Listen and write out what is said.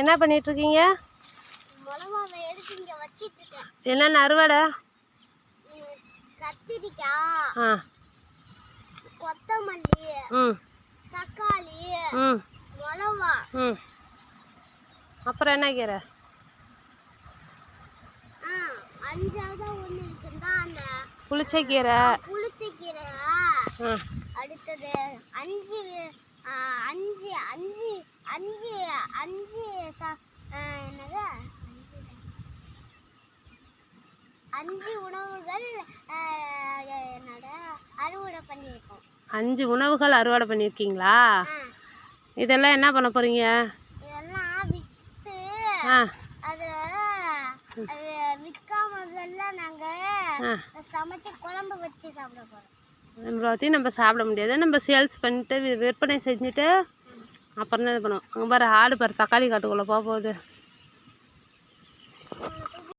என்ன பண்ணிட்டு இருக்கீங்க? என்ன அறுவடை? கத்திரிக்காய், கொத்தமல்லி, தக்காளி, மிளகா. அப்புறம் என்ன கீரை? அஞ்சாவது ஒண்ணு இருக்குதா அந்த புளிச்சக்கீரை. புளிச்சக்கீரை. அடுத்தது அஞ்சு அஞ்சு அஞ்சு அஞ்சு அஞ்சு என்னது அஞ்சு உணவுகள் அறுவடை பண்ணியிருக்கோம். 5 உணவுகள் அறுவடை பண்ணியிருக்கீங்களா? இதெல்லாம் என்ன பண்ண போறீங்க? இதெல்லாம் விற்று அதில் விற்காமதெல்லாம் நாங்கள் சமைச்சு குழம்பு வச்சு சாப்பிட போகிறோம். எல்லாத்தையும் நம்ம சாப்பிட முடியாது, நம்ம சேல்ஸ் பண்ணிட்டு விற்பனை செஞ்சுட்டு அப்புறம் தான் இது பண்ணுவோம். அங்கே பாரு ஆடு பாரு தக்காளி காட்டுக்குள்ளே போகுது.